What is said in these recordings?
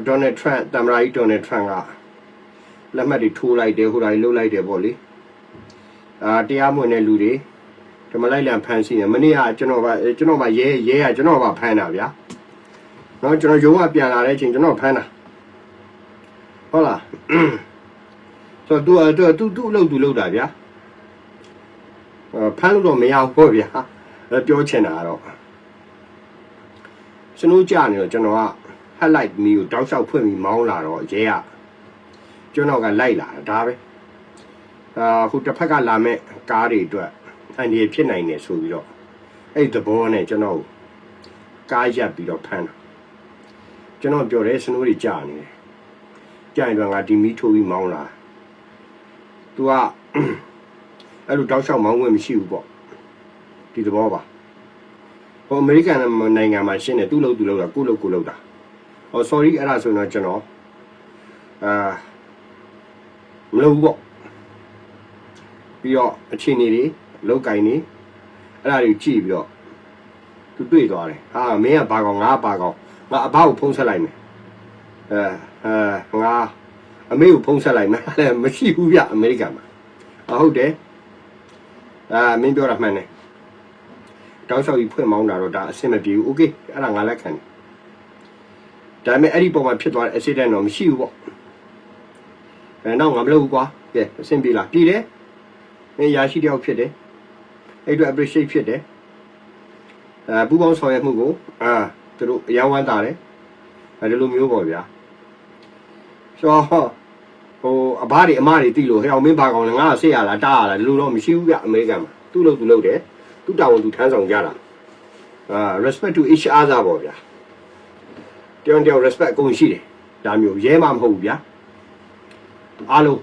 Donald Trump သမ္မတကြီး Donald Trump ကလက်မှတ်တွေထိုးလိုက်တယ်ဟိုတိုင်းလှုပ်လိုက်တယ်ပေါ့လေတရားမဝင်တဲ့လူတွေဒီမလိုက်လံဖမ်းဆီးနေမနေ့ကကျွန်တော်ကရဲကကျွန်တော်ကဖမ်းတာဗျာနော်ကျွန်တော်ရုံးကပြန်လာတဲ့အချိန်ကျွန်တော်ဖမ်းတာဟုတ်လားဆိုတော့သူအလုပ်တာဗျာဖမ်းလို့တော့မရဘူးပေါ့ဗျာပြောချင်တာကတော့စနိုးကြနေတော့ကျွန်တော်က highlight မီကိုတောက်လျှောက်ဖွင့်ပြီးမောင်းလာတော့ရဲကကျွန်တော်ကလိုက်လာတာဒါပဲဟိုတစ်ဖက်ကလာမဲ့ကားတွေအတွက်အန်ဒီဖြစ်နိုင်တယ်ဆိုပြီးတော့အဲ့သဘောနဲ့ကျွန်တော်ကားရပ်ပြီးတော့ဖမ်းတာကျွန်တော်ပြောတယ်စနိုးတွေကြာနေတယ်ကြာရင်တော့ငါဒီမီထိုးပြီးမောင်းလာသူကအဲ့လိုတောက်လျှောက်မောင်းဝင်မရှိဘူးပေါ့ဒီသဘောပါဟိုအမေရိကန်နိုင်ငံမှာရှင်းတယ်သူ့လို့တာကိုလို့တာဟော sorry အဲ့ဒါဆိုတော့ကျွန်တော်မလုပ်ဘူးပေါ့ပြီးတော့အချင်းနေတွေလောက်ကင်နေအဲ့ဒါတွေကြည့်ပြီးတော့သူတွေ့သွားတယ်ဟာမင်းကဘာကောင်ငါဘာကောင်ငါအဘကိုဖုံးဆက်လိုက်မယ်ငါအမေကိုဖုံးဆက်လိုက်မယ်လည်းမရှိဘူးဗျအမေရိကန်မှာဟုတ်တယ်မင်းပြောတာမှန်တယ်တောက်လျှောက်ကြီးဖွင့်မောင်းတာတော့ဒါအဆင်မပြေဘူးโอเคအဲ့ဒါငါလက်ခံတယ်ဒါပေမဲ့အဲ့ဒီပုံမှာဖြစ်သွားတဲ့ accident တော့မရှိဘူးပေါ့နောက်ငါမလုပ်ဘူးကွာကဲအဆင်ပြေလားပြေတယ်မင်းရာရှိတယောက်ဖြစ်တယ်အဲ့အတွက် appreciate ဖြစ်တယ်ပူပေါင်းဆောင်ရွက်မှုကိုသူတို့အယောင်းဝမ်းတာတယ်ဒီလိုမျိုးပေါ့ဗျာဆိုဟိုအဘတွေအမတွေတိလို့ဟဲ့အောင်မင်းဘာကောင်လဲငါဆေးရလားတားရလားဒီလိုတော့မရှိဘူးဗျအမေရိကန်မှာသူ့လို့တယ်သူ့တာဝန်သူထမ်းဆောင်ကြတာrespect to each other ပေါ့ဗျာတယောက် respect အကုန်ရှိတယ်ဒါမျိုးရဲမှမဟုတ်ဘူးဗျာအားလုံး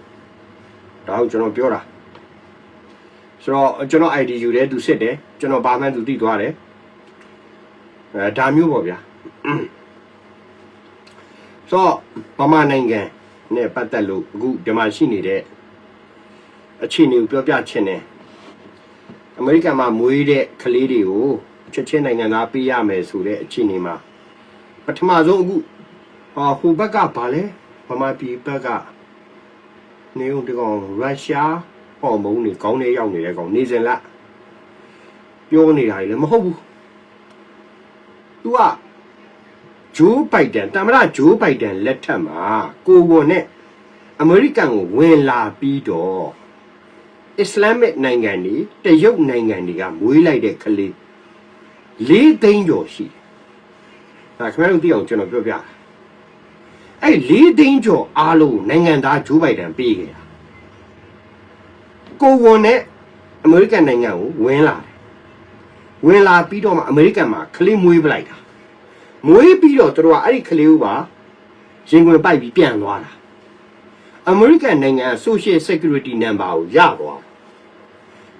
ဒါကိုကျွန်တော်ပြောတာဆိုတော့ကျွန်တော် ID ယူတယ်သူစစ်တယ်ကျွန်တော်ဘာမှန်းသူသိသွားတယ်ဒါမျိုးပေါ့ဗျာဆိုတော့ဗမာနိုင်ငံနဲ့ပတ်သက်လို့အခုဒီမှာရှိနေတဲ့အခြေအနေကိုပြောပြချင်တယ်အမေရိကန်မှာမွေးတဲ့ကလေးတွေကိုချက်ချင်းနိုင်ငံသားပေးရမယ်ဆိုတဲ့အခြေအနေမှာပထမဆုံးအခုဟိုဘက်ကဗာလဲဗမာပြည်ဘက်ကနေဦးဒီကောင်ရုရှားဟော်မုန်းနေကောင်းနေရောက်နေတဲ့ကောင်နေစင်လက်ပြောနေတာလည်းမဟုတ်ဘူးသူကဂျိုးဘိုက်ဒန်တမရဂျိုးဘိုက်ဒန်လက်ထက်မှာကိုဝန်နဲ့အမေရိကန်ကိုဝင်လာပြီးတော့အစ္စလာမစ်နိုင်ငံတွေတရုတ်နိုင်ငံတွေကမွေးလိုက်တဲ့ကလေး4 သိန်းကျော်ရှိတယ်ခင်ဗျားတို့သိအောင်ကျွန်တော်ပြောပြအဲ့4 သိန်းကျော်အားလုံးနိုင်ငံသားဂျိုးဘိုက်ဒန်ပေးခဲ့တာကိုဝန်နဲ့အမေရိကန်နိုင်ငံကိုဝင်လာပြီးတော့မှအမေရိကန်မှာကလေးမွေးပလိုက်တာမွေးပြီးတော့တို့ကအဲ့ဒီကလေးကိုပါရင်ခွင်ပိုက်ပြီးပြန်သွားတာအမေရိကန်နိုင်ငံ Social Security Number ကိုရသွား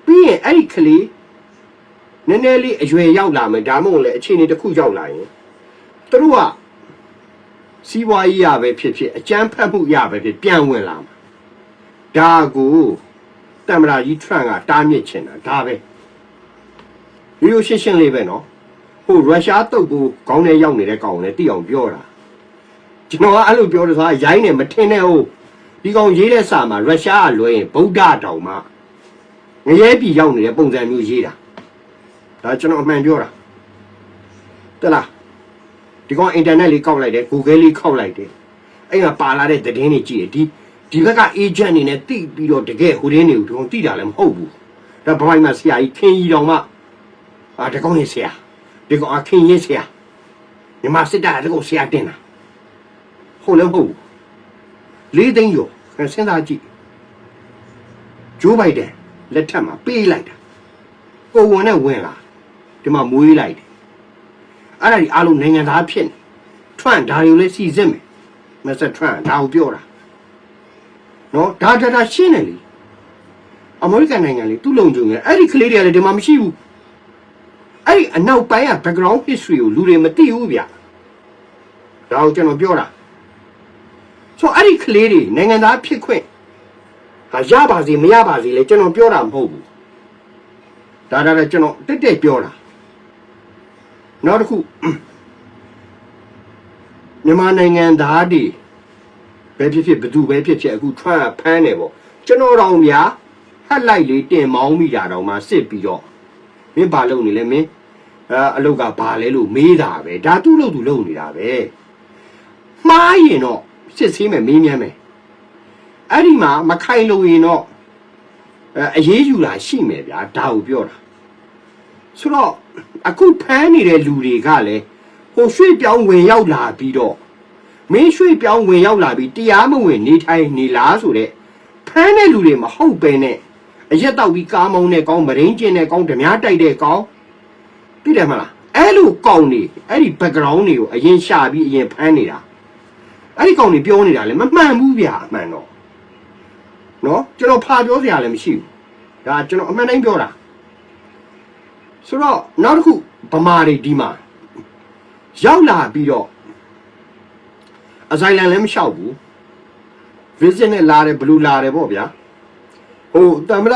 ပြီးရင်အဲ့ဒီကလေးနည်းနည်းလေးအရွယ်ရောက်လာမယ်ဒါမှမဟုတ်လေအခြေအနေတစ်ခုရောက်လာရင်တို့ကစီးပွားရေးရပဲဖြစ်အကြမ်းဖက်မှုရပဲဖြစ်ပြန်ဝင်လာမှာဒါကိုတမ္မရာကြီး Trump ကတားမြစ်ချင်တာဒါပဲရိုးရှင်းလေးပဲနော်ဟိုရုရှားတုတ်ကိုခေါင်းထဲရောက်နေတဲ့ကောင်လည်းတိအောင်ပြောတာကျွန်တော်ကအဲ့လိုပြောတယ်ဆိုတာရိုင်းနေမထင်နဲ့ဟုတ်ဒီကောင်ရေးတဲ့စာမှာရုရှားကလွှဲရင်ဗုဒ္ဓတောင်မှငရဲပြည်ရောက်နေတဲ့ပုံစံမျိုးရေးတာဒါကျွန်တော်အမှန်ပြောတာတက်လားဒီကောင်အင်တာနက်လေးကောက်လိုက်တယ် Google လေးခောက်လိုက်တယ်အဲ့မှာပါလာတဲ့သတင်းတွေကြည့်တယ်ဒီဘက်က agent အနေနဲ့တိပြီးတော့တကယ်ဟိုတင်းတွေကိုဒီကောင်တိတာလည်းမဟုတ်ဘူးဒါဘဝမှာဆရာကြီးခင်ကြီးတော်မှဒီကောင်ရေးဆရာဒီကောင်အခင်းရေးဆရာညီမစစ်တာဒီကောင်ဆရာတင်တာဟုတ်လည်းမဟုတ်4 သိန်းကျော်စဉ်းစားကြည့်ဂျိုးဘိုက်ဒန်လက်ထက်မှာပေးလိုက်တာကိုဝန်နဲ့ဝင်လာဒီမှာမွေးလိုက်တယ်အဲ့ဒါဒီအားလုံးနိုင်ငံသားဖြစ်နေထွန့်ဒါတွေကိုလည်းစီစစ်မယ်မစ္စတာထွန့်ဒါကိုပြောတာနော်ဒါရှင်းတယ်လေအမေရိကန်နိုင်ငံလေသူ့လုံခြုံရေးအဲ့ဒီကလေးတွေကလည်းဒီမှာမရှိဘူးအဲ့ဒီအနောက်ပိုင်းက background history ကိုလူတွေမသိဘူးဗျဒါကိုကျွန်တော်ပြောတာဆိုအဲ့ဒီကလေးတွေနိုင်ငံသားဖြစ်ခွင့်ရပါစေမရပါစေလေကျွန်တော်ပြောတာမဟုတ်ဘူးဒါလည်းကျွန်တော်တက်ပြောတာနောက်တစ်ခု မြန်မာနိုင်ငံသားတွေပဲဖြစ်ဘသူပဲဖြစ်အခုထွက်ဖမ်းနေပေါ့ကျွန်တော်တော်များဟက်လိုက်လေးတင်မောင်းမိတာတော့မှစစ်ပြီးတော့မင်းဘာလုပ်နေလဲမင်းအလုတ်ကဘာလဲလို့မေးတာပဲဒါသူ့လို့သူလုပ်နေတာပဲမှားရင်တော့စစ်ဆေးမယ်မေးမြန်းမယ်အဲ့ဒီမှာမခိုင်လို့ရင်တော့အရေးယူတာရှိမယ်ဗျာဒါကိုပြောတာဆိုတော့အခုဖမ်းနေတဲ့လူတွေကလည်းဟိုရွှေ့ပြောင်းဝင်ရောက်လာပြီးတော့မင်းရွှေ့ပြောင်းဝင်ရောက်လာပြီးတရားမဝင်နေထိုင်နေလားဆိုတဲ့ဖမ်းတဲ့လူတွေမဟုတ်ပဲနဲ့အရက်တော့ပြီးကားမောင်းတဲ့ကောင်းမရင်းကျင်တဲ့ကောင်းဓမြတိုက်တဲ့ကောင်းသိတယ်မလားအဲ့လိုကောင်းနေအဲ့ဒီ background တွေကိုအရင်ရှာပြီးအရင်ဖမ်းနေတာအဲ့ဒီကောင်းနေပြောနေတာလည်းမမှန်ဘူးဗျာအမှန်တော့နော်ကျွန်တော်ဖာပြောစရာလည်းမရှိဘူးဒါကျွန်တော်အမှန်တိုင်းပြောတာဆိုတော့နောက်တစ်ခုဗမာတွေဒီမှာရောက်လာပြီးတော့အဆိုင်လန်လည်းမလျှောက်ဘူး visit နဲ့လာတယ်ဘလူးလာတယ်ပေါ့ဗျာဟိုတမရ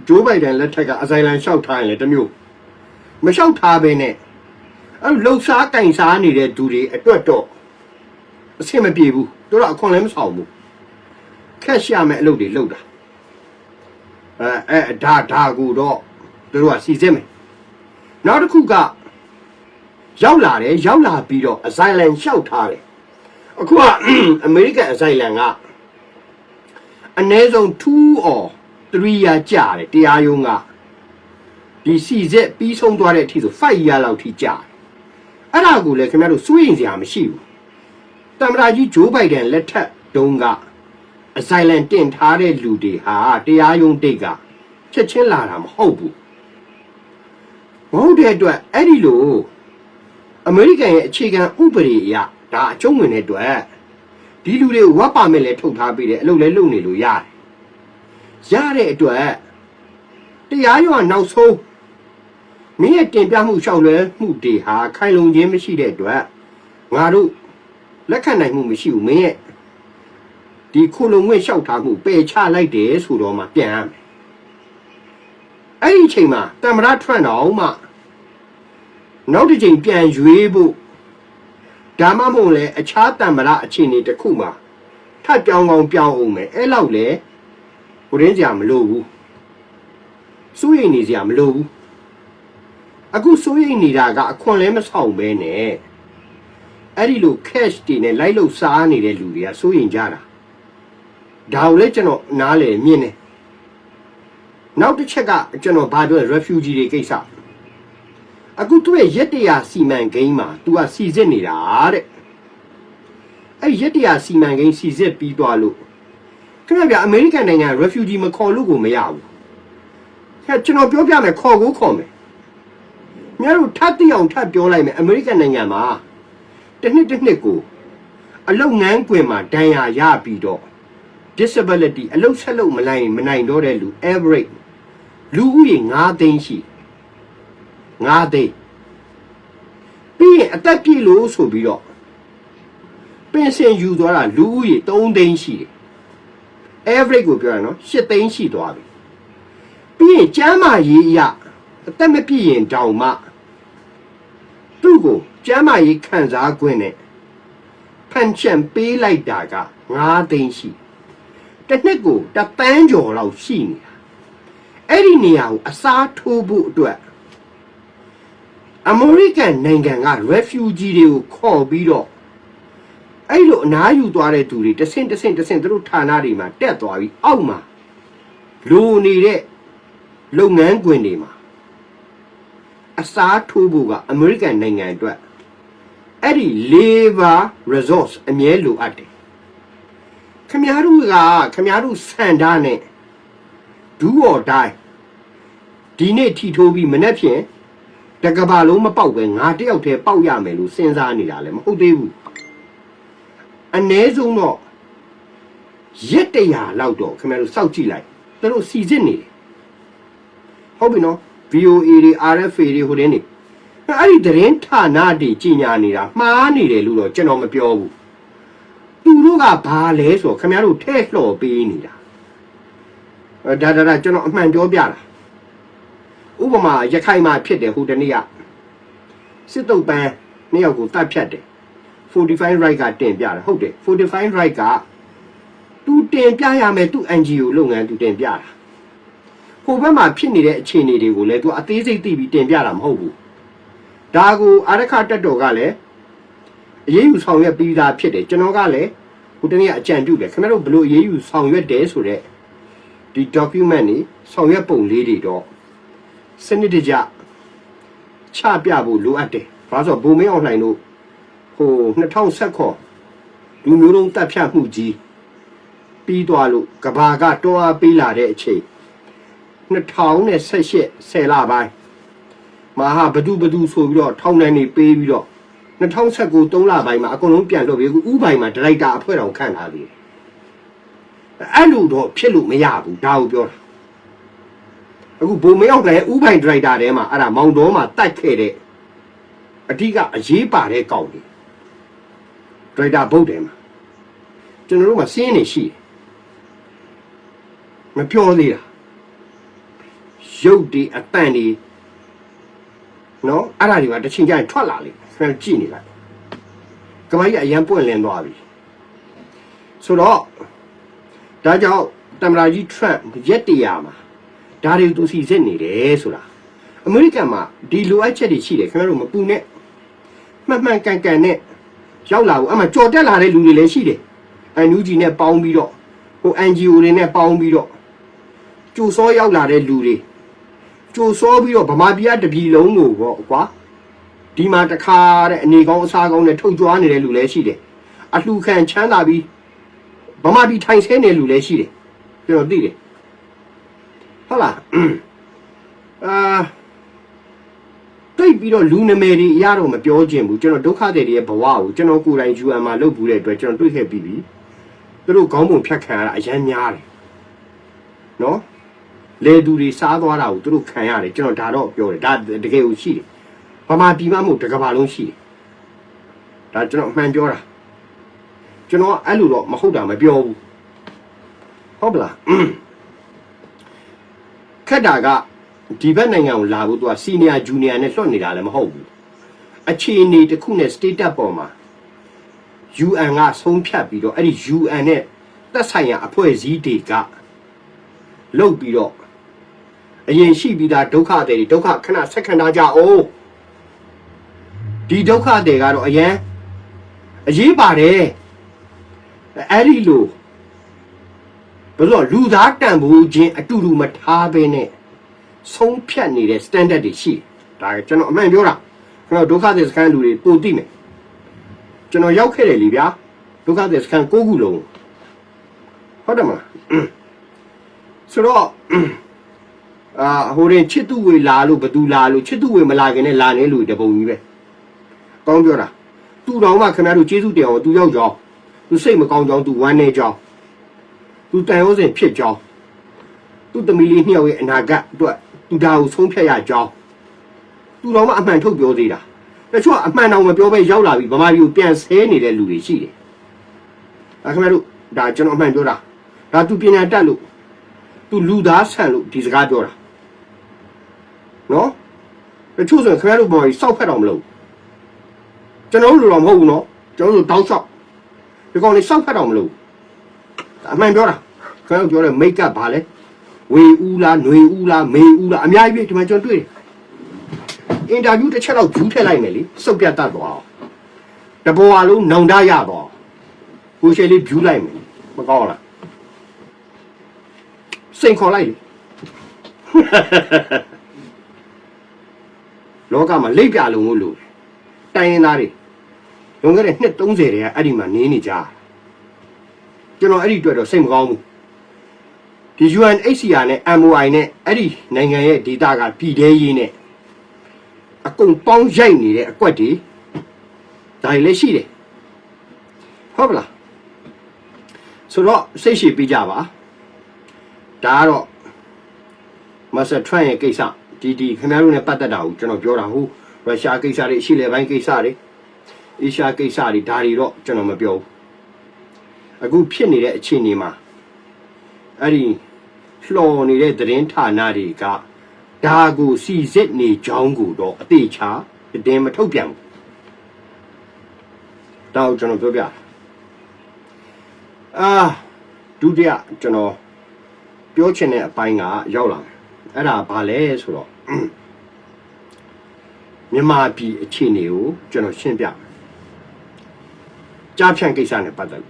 ဂျိုးဘိုင်ဒန်လက်ထက်ကအဆိုင်လန်လျှောက်ထားရင်လည်းတမျိုးမလျှောက်ထားပဲနဲ့အဲ့လှုပ်ရှားကင်စားနေတဲ့သူတွေအတွက်တော့အဆင်မပြေဘူးတို့တော့အခွန်လည်းမဆောင်ဘူးခက်ရှာမဲ့အလုပ်တွေလုပ်တာဒါကိုတော့တို့ကစီစစ်မယ်နောက်တစ်ခုကရောက်လာပြီးတော့အဆိုင်လန်လျှောက်ထားတယ်အခုကအမေရိကန်အဆိုင်လန်ကအနည်းဆုံး2 or 3 year ကြာတယ်တရားရုံးကဒီစီစစ်ပြီးဆုံးသွားတဲ့အထိဆို5 year လောက်ထိကြာတယ်အဲ့ဒါကိုလည်းခင်ဗျားတို့စိုးရိမ်စရာမရှိဘူးတမ္မရာကြီးဂျိုးဘိုင်ဒန်လက်ထက်တုန်းကအဆိုင်လန်တင်ထားတဲ့လူတွေဟာတရားရုံးတိတ်ကချက်ချင်းလာတာမဟုတ်ဘူးမဟုတ်တဲ့အတွက်အဲ့ဒီလိုအမေရိကန်ရဲ့အခြေခံဥပဒေအရဒါအကျုံးဝင်တဲ့အတွက်ဒီလူတွေဝတ်ပါမဲ့လဲထုတ်ထားပေးတယ်အလုပ်လဲလုပ်နေလို့ရတယ်ရတဲ့အတွက်တရားရုံးကနောက်ဆုံးမင်းရဲ့တင်ပြမှုရှောက်လွဲမှုတွေဟာခိုင်လုံခြင်းမရှိတဲ့အတွက်ငါတို့လက်ခံနိုင်မှုမရှိဘူးမင်းရဲ့ဒီခုလုံငွေလျှောက်ထားမှုပယ်ချလိုက်တယ်ဆိုတော့မှပြန်ရမယ်အဲ့ဒီအချိန်မှာတမရထရန့်တော်မှနောက်တစ်ချိန်ပြန်ရွေးဖို့ဒါမှမဟုတ်လေအခြားတမရအခြေအနေတစ်ခုမှာထပ်ပြောင်းကောင်းပြောင်းအောင်မယ်အဲ့လောက်လေဟိုရင်းစရာမလိုဘူးစိုးရိမ်နေစရာမလိုဘူးအခုစိုးရိမ်နေတာကအခွန်လဲမဆောင်ပဲနဲ့အဲ့ဒီလို cash တွေနဲ့လိုက်လို့စားနေတဲ့လူတွေကစိုးရိမ်ကြတာဒါကိုလည်းကျွန်တော်နားလည်မြင်တယ်နောက်တစ်ချက်ကကျွန်တော်ဘာပြော refugee တွေကိစ္စအခုသူ့ရဲ့ရက်တရာစီမံကိန်းမှာသူကစီစစ်နေတာတဲ့အဲ့ရက်တရာစီမံကိန်းစီစစ်ပြီးသွားလို့ခင်ဗျာအမေရိကန်နိုင်ငံ refugee မခေါ်လို့ကိုမရဘူးခင်ဗျကျွန်တော်ပြောပြမယ်ခေါ်မယ်များတို့ထပ်တိအောင်ထပ်ပြောလိုက်မယ်အမေရိကန်နိုင်ငံမှာတစ်နှစ်ကိုအလုပ်ငန်းခွင်မှာဒဏ်ရာရပြီးတော့ disability အလုပ်ဆက်လုပ်မနိုင်တော့တဲ့လူ average လူဦးရေ9 သိန်းရှိ9 သိန်းပြီးရင်အသက်ပြည့်လို့ဆိုပြီးတော့ပင်စင်ယူသွားတာလူဦးရေ3 သိန်းရှိတယ် average ကိုပြောရနော်8 သိန်းရှိသွားပြီပြီးရင်ကျန်းမာရေးအရအသက်မပြည့်ရင်တောင်မှသူ့ကိုကျန်းမာရေးခံစား권နဲ့ဖန်ချန်ပေးလိုက်တာက9 သိန်းရှိတစ်နှစ်ကို1 သန်းကျော်လောက်ရှိနေတာအဲ့ဒီနေရာကိုအစားထိုးဖို့အတွက်အမေရိကန်နိုင်ငံက refugee တွေကိုခေါ်ပြီးတော့အဲ့လိုအနားယူသွားတဲ့သူတွေတဆင့်သူတို့ဌာနတွေမှာတက်သွားပြီးအောက်မှာလိုနေတဲ့လုပ်ငန်းခွင်တွေမှာအစားထိုးဖို့ကအမေရိကန်နိုင်ငံအတွက်အဲ့ဒီ labor resource အမြဲလိုအပ်တယ်ခင်ဗျားတို့စံတားနဲ့ဒူးော်တိုင်းဒီနေ့ထီထိုးပြီးမနေ့ဖြင့်တကဘာလုံးမပေါက်ပဲငါတယောက်တည်းပေါက်ရမယ်လို့စဉ်းစားနေတာလည်းမဟုတ်သေးဘူးအ ਨੇ ဆုံးတော့ရက်တရာလောက်တော့ခင်ဗျားတို့စောက်ကြည့်လိုက်သူတို့စီစစ်နေတယ်ဟုတ်ပြီနော် VOA တွေ RFA တွေဟိုတင်းနေအဲ့ဒီသတင်းဌာနတွေကြီးညာနေတာမှားနေတယ်လို့တော့ကျွန်တော်မပြောဘူးသူတို့ကဘာလဲဆိုတော့ခင်ဗျားတို့ထဲ့လှော်ပေးနေတာဒါကျွန်တော်အမှန်ပြောပြတာဥပမာရခိုင်မှာဖြစ်တယ်ဟိုတနေ့ကစစ်တုပ်ပန်း2 ယောက်ကိုတတ်ဖြတ်တယ် 45 right ကတင်ပြတယ်ဟုတ်တယ်45 right ကသူတင်ပြရမယ်သူ NGO လုပ်ငန်းသူတင်ပြတာဟိုဘက်မှာဖြစ်နေတဲ့အခြေအနေတွေကိုလည်းသူအသေးစိတ်သိပြီးတင်ပြတာမဟုတ်ဘူးဒါကိုအာရခတက်တော်ကလည်းအရေးယူဆောင်ရွက်ပြီးသားဖြစ်တယ်ကျွန်တော်ကလည်းဟိုတနေ့အကြံပြုတယ်ခင်ဗျားတို့ဘလို့အရေးယူဆောင်ရွက်တယ်ဆိုတော့ဒီ document นี่ဆောင်ရွက်ပုံလေးတွေတော့စနစ်တကျချပြဖို့လိုအပ်တယ်ဘာလို့ဆိုဘုံမင်းအောင်လှိုင်တို့ဟို2019လူမျိုးလုံးတပ်ဖြတ်မှုကြီးပြီးသွားလို့ကဘာကတွန်းအားပေးလာတဲ့အချိန်2018 10လပိုင်းမဟာဘဒုဆိုပြီးတော့ထောင်နှံနေပေးပြီးတော့2019 3လပိုင်းမှာအကုန်လုံးပြန်လွှတ်ပြီးဥပိုင်မှာဒရိုက်တာအဖွဲ့တော်ခန့်ထားသေးတယ်အဲ့လိုတော့ဖြစ်လို့မရဘူးဒါကိုပြောတာအခုဘုံမရောက်လည်းဥပိုင်ဒရိုက်တာထဲမှာအဲ့ဒါမောင်တော်မှာတိုက်ခဲ့တဲ့အဓိကအရေးပါတဲ့ကောက်တွေဒရိုက်တာဘုတ်တယ်မှာကျွန်တော်တို့မှာစင်းနေရှိတယ်မပြောသေးတာရုပ်ဒီအတန်ဒီနော်အဲ့ဒါတွေကတစ်ချိန်ကျရင်ထွက်လာလိမ့်မယ်ကြည့်နေလိုက်ကမကြီးအရန်ပွင့်လင်းသွားပြီဆိုတော့ဒါကြောင့်တမရာကြီး Trump ရက်တရာမှာဒါတွေသူစီစစ်နေတယ်ဆိုတာအမေရိကန်မှာဒီလိုအပ်ချက်တွေရှိတယ်ခင်ဗျားတို့မပူနဲ့မှန်ကန်နဲ့ရောက်လာဘူးအမှကြော်တက်လာတဲ့လူတွေလည်းရှိတယ်NUG နဲ့ပေါင်းပြီးတော့ဟို NGO တွေနဲ့ပေါင်းပြီးတော့ကြိုစောရောက်လာတဲ့လူတွေကြိုစောပြီးတော့ဗမာပြည်တပြည်လုံးကိုပေါ့ကွာဒီမှာတခါတဲ့အနေကောင်းအစားကောင်းနဲ့ထုတ်ကြွားနေတဲ့လူလည်းရှိတယ်အလှခံချမ်းသာပြီးဗမာပြည်ထိုင်ဆဲနေလူလည်းရှိတယ်ကျွန်တော်သိတယ်ဟုတ်လားတိတ်ပြီးတော့လူနာမည်တွေအရတော့မပြောချင်ဘူးကျွန်တော်ဒုက္ခတွေရဲ့ဘဝကိုကျွန်တော်ကိုယ်တိုင် UN မှာလုပ်ဘူးတဲ့အတွက်ကျွန်တော်တွေ့ခဲ့ပြီးပြီသူတို့ခေါင်းပုံဖြတ်ခံရတာအရန်များတယ်နော်လေသူတွေစားသွားတာကိုသူတို့ခံရတယ်ကျွန်တော်ဒါတော့ပြောတယ်ဒါတကယ်ကိုရှိတယ်ဗမာပြည်မှာမဟုတ်တကဘာလုံးရှိတယ်ဒါကျွန်တော်အမှန်ပြောတာကျွန်တော်အဲ့လိုတော့မဟုတ်တာမပြောဘူးဟုတ်ပလားခက်တာကဒီဘက်နိုင်ငံကိုလာဖို့သူက senior junior နဲ့လွှတ်နေတာလည်းမဟုတ်ဘူးအခြေအနေတစ်ခုနဲ့ status ပေါ်မှာ UN ကဆုံးဖြတ်ပြီးတော့အဲ့ဒီ UN နဲ့သက်ဆိုင်ရာအဖွဲ့အစည်းတွေကလုတ်ပြီးတော့အရင်ရှိပြီးသားဒုက္ခတွေဒုက္ခခဏဆက်ခံထားကြအောင်ဒီဒုက္ခတွေကတော့အရင်အရေးပါတယ်အဲ့ဒီလိုဘယ်လိုလူသားတန်ဖိုးခြင်းအတူတူမထားဘဲနဲ့ဆုံးဖြတ်နေတဲ့ standard တွေရှိဒါကကျွန်တော်အမှန်ပြောတာကျွန်တော်ဒုက္ခတွေစခန်းလူတွေပိုသိမယ်ကျွန်တော်ရောက်ခဲ့တယ်လीဗျာဒုက္ခတွေစခန်း9ခုလုံးဟုတ်တယ်မလားဆိုတော့ဟိုရင်ချစ်သူဝေလာလို့ဘသူလာလို့ချစ်သူဝေမလာခင်နဲ့လာနေလို့တပုံကြီးပဲကောင်းပြောတာသူ့တော်မှခင်ဗျားတို့ကျေးဇူးတင်အောင်သူရောက်ကြောင်းသူစိတ်မကောင်းကြောင်းသူဝမ်းနေကြောင်းသူတန်ရုံးစဉ်ဖြစ်ကြောင်းသူသမီးလေးနှစ်ယောက်ရဲ့အနာဂတ်အတွက်သူဒါကိုဆုံးဖြတ်ရကြောင်းသူတော်မှအမှန်ထုတ်ပြောသေးတာတချို့အမှန်တော်မပြောဘဲရောက်လာပြီးဗမာပြည်ကိုပြန်ဆဲနေတဲ့လူတွေရှိတယ်ခင်ဗျားတို့ဒါကျွန်တော်အမှန်ပြောတာဒါသူပညာတတ်လို့သူလူသားဆန်လို့ဒီစကားပြောတာနော်တချို့ဆိုခင်ဗျားတို့ပေါ်ကြီးစောက်ဖက်တော်မလို့ကျွန်တော်တို့လိုတော့မဟုတ်ဘူးနော်ကျွန်တော်တို့တောင်းလျှောက်ဒီကောင်လေးစောက်ဖက်တော်မလို့အမှန်ပြောတာခင်ဗျားတို့ပြောတဲ့ make up ဘာလဲဝေဦးလားຫນွေဦးလားမေဦးလားအများကြီးပဲဒီမှာကျွန်တော်တွေ့တယ်အင်တာဗျူးတစ်ချက်တော့ဂျူးထည့်လိုက်မယ်လေစုပ်ပြတ်တတ်သွားတဘောအလုံးနောင်တရသွားကိုရှယ်လေးဂျူးလိုက်မယ်မကောင်းလားစိန်ခေါ်လိုက်လေလောကမှာလိပ်ပြလုံးကိုလို့တိုင်းရင်းသားတွေလွန်ခဲ့တဲ့နှစ်30တည်းကအဲ့ဒီမှာနေနေကြကျွန်တော်အဲ့ဒီအတွက်တော့စိတ်မကောင်းဘူးဒီ UNHCR နဲ့ MOI နဲ့အဲ့ဒီနိုင်ငံရဲ့ဒေတာကပြည်သေးရေးနဲ့အကုန်ပေါင်းရိုက်နေတဲ့အကွက်တွေဒါလည်းရှိတယ်ဟုတ်ပလားဆိုတော့စိတ်ရှိပြကြပါဒါကတော့မဆာထရန့်ရဲ့ကိစ္စဒီခင်ဗျားတို့နဲ့ပတ်သက်တာကိုကျွန်တော်ပြောတာဟုတ်ရုရှားကိစ္စတွေအရှေ့လေပိုင်းကိစ္စတွေအေရှားကိစ္စတွေဒါတွေတော့ကျွန်တော်မပြောဘူးအခုဖြစ်နေတဲ့အခြေအနေမှာအဲ့ဒီလှော်နေတဲ့သတင်းဌာနတွေကဒါကိုစီစစ်နေကြောင်းကိုတော့အသေးချာတင်းမထုတ်ပြန်ဘူး ဒါကိုကျွန်တော်ပြောပြဒုတိယကျွန်တော်ပြောချင်တဲ့အပိုင်းကရောက်လာအဲ့ဒါဘာလဲဆိုတော့မြန်မာပြည်အခြေအနေကိုကျွန်တော်ရှင်းပြကြားဖြန့်ကိစ္စနဲ့ပတ်သက်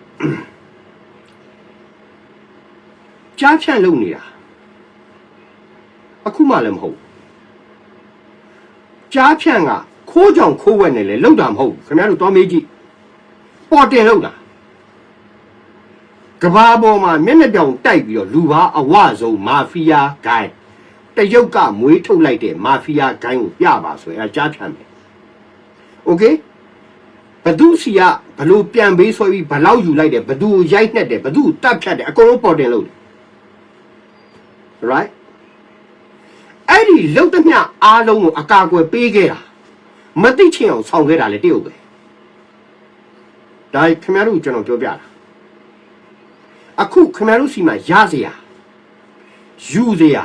ကြားဖြန့်လုပ်နေတာအခုမှလည်းမဟုတ်ကြားဖြန့်ကခိုးကြောင်ခိုးဝက်နေလေလောက်တာမဟုတ်ခင်ဗျားတို့သွားမေးကြည့်ပေါ်တင်လောက်တာကဘာပေါ်မှာမျက်နှာပြောင်တိုက်ပြီးတော့လူပါအဝဆုံးမာဖီးယားဂိုင်းတရုတ်ကမွေးထုတ်လိုက်တဲ့မာဖီးယားဂိုင်းကိုပြပါဆိုရင်ကြားဖြန့်မယ်โอเคဘသူစီကဘလို့ပြန်ပေးဆွဲပြီးဘလောက်ယူလိုက်တယ်ဘသူကိုရိုက်နှက်တယ်ဘသူကိုတတ်ဖြတ်တယ်အကုန်လုံးပေါ်တင်လို့တယ် right အဲ့ဒီလောက်တမျှအားလုံးကိုအကာအကွယ်ပေးခဲ့တာမသိချင်အောင်ဆောင်ခဲ့တာလေတရုတ်ပဲဒါခင်ဗျားတို့ကျွန်တော်ပြောပြတာအခုခင်ဗျားတို့စီမှာရเสียယူเสีย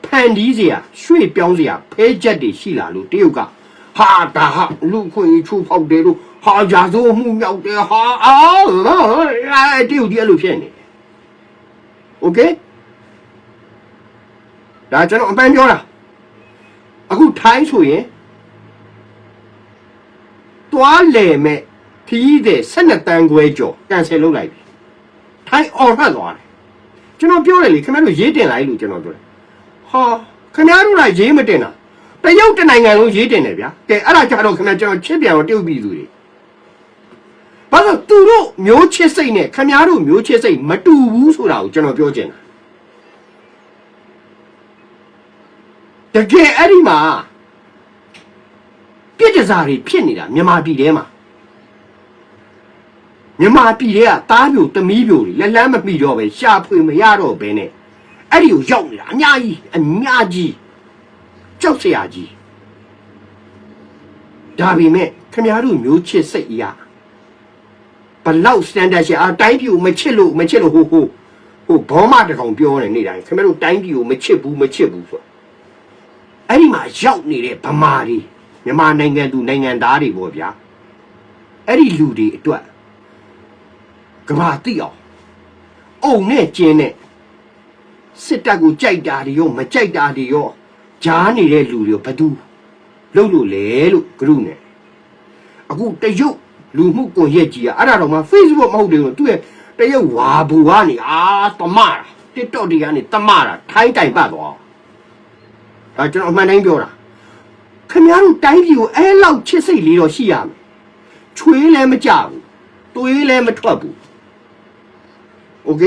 ဖန်တီးเสียရွှေ့ပြောင်းเสียဖဲချက်တွေရှိလာလို့တရုတ်ကဟာဒါဟာလူခွင့်ချိုးဖောက်တယ်လို့ဟာရာဇဝမှုမြောက်တယ်ဟာတရုတ်ဒီအဲ့လိုဖြစ်နေတယ်โอเคဒါကျွန်တော်အပန်းပြောတာအခုထိုင်းဆိုရင်တွားလေမဲ့ခီးတဲ့12တန်းခွဲကျော်ကန်ဆယ်လုပ်လိုက်ပြီထိုင်းအော်ဖတ်သွားတယ်ကျွန်တော်ပြောတယ်လေခင်ဗျားတို့ရေးတင်လိုက်လို့ကျွန်တော်ပြောတယ်ဟာခင်ဗျားတို့ကရေးမတင်တာတရုတ်တနိုင်ငံလုံးရေးတင်တယ်ဗျာကဲအဲ့ဒါကြတော့ခင်ဗျားကျွန်တော်ချစ်ပြန်တော့တရုတ်ပြည်သူတွေဘာလို့သူတို့မျိုးချစ်စိတ်နဲ့ခင်ဗျားတို့မျိုးချစ်စိတ်မတူဘူးဆိုတာကိုကျွန်တော်ပြောချင်တာတကယ်အဲ့ဒီမှာပြစ်ဒဇာတွေဖြစ်နေတာမြန်မာပြည်ထဲမှာမြန်မာပြည်ထဲကသားပြိုတမီးပြိုတွေလက်လန်းမပြီးတော့ပဲရှာဖွေမရတော့ဘဲနဲ့အဲ့ဒီကိုရောက်နေတာအများကြီးကြောက်စရာကြီးဒါပေမဲ့ခင်ဗျားတို့မျိုးချစ်စိတ်အရာဘလောက်စတန်ဒတ်ရှိတိုင်းပြည်ကိုမချစ်လို့ဟိုဘောမတကောင်ပြောနေနေတိုင်းခင်ဗျားတို့တိုင်းပြည်ကိုမချစ်ဘူးဆိုအဲ့ဒီမှာရောက်နေတဲ့ဗမာတွေမြန်မာနိုင်ငံသူနိုင်ငံသားတွေပေါ့ဗျာအဲ့ဒီလူတွေအတွက်ကဘာသိအောင်အုံနဲ့ကျင်းနဲ့စစ်တပ်ကိုကြိုက်တာတွေရောမကြိုက်တာတွေရောကြားနေတဲ့လူတွေဘသူလှုပ်လို့လေလို့ဂရုနဲ့အခုတရုတ်လူမှုကွန်ရက်ကြီးอ่ะအဲ့ဒါတော့မှ Facebook မဟုတ်တယ်လို့သူရဲ့တရုတ်ဝါဘူကနေတမတာ TikTok တွေကနေတမတာထိုင်းတိုင်ပတ်သွားဒါကျွန်တော်အမှန်တိုင်းပြောတာခင်ဗျားတို့တိုင်းပြည်ကိုအဲ့လောက်ချစ်စိတ်လေးတော့ရှိရမယ်ချွေးလည်းမကြဘူးသွေးလည်းမထွက်ဘူးโอเค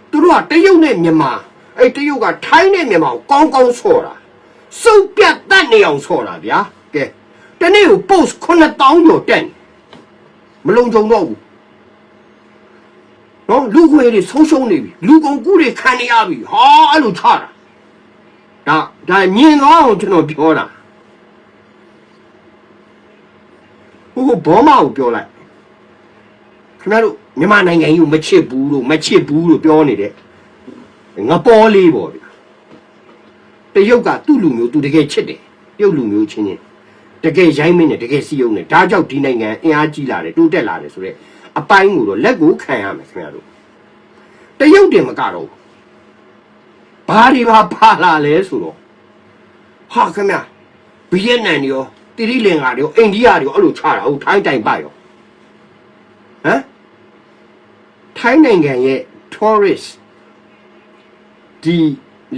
သူတို့ကတရုတ်နဲ့မြန်မာအဲ့တရုတ်ကထိုင်းနဲ့မြန်မာကိုကောင်းဆော့တာစုပ်ပြတ်တတ်နေအောင်ဆော့တာဗျာကဲတနေ့ကို post 9000ကျော်တက်မလုံခြုံတော့ဘူးနော်လူခွေတွေဆုံးရှုံးနေပြီလူကုန်ကူးတွေခံနေရပြီဟာအဲ့လိုချတာဒါမြင်တော့အောင်ကျွန်တော်ပြောတာဟိုဘောမကိုပြောလိုက်ခင်ဗျားတို့မြန်မာနိုင်ငံကြီးကိုမချစ်ဘူးလို့ပြောနေတဲ့ငပေါ်လေးပေါ့ဗျာတရုတ်ကသူ့လူမျိုးသူတကယ်ချစ်တယ်တရုတ်လူမျိုးချင်းတကယ်ရိုင်းမင်းနဲ့တကယ်စီယုံနဲ့ဒါကြောင့်ဒီနိုင်ငံအင်အားကြီးလာတယ်တိုးတက်လာတယ်ဆိုတော့အပိုင်းကိုတော့လက်ကိုခံရမယ်ခင်ဗျားတို့တရုတ်တင်မကတော့ဘာတွေပါလာလဲဆိုတော့ဟာခင်ဗျာဗီယက်နမ်ရောတိရိလင်္ကာရောအိန္ဒိယရောအဲ့လိုချတာဟုတ်ထိုင်းတိုင်ပတ်ရောဟမ်ထိုင်းနိုင်ငံရဲ့ tourist ဒီ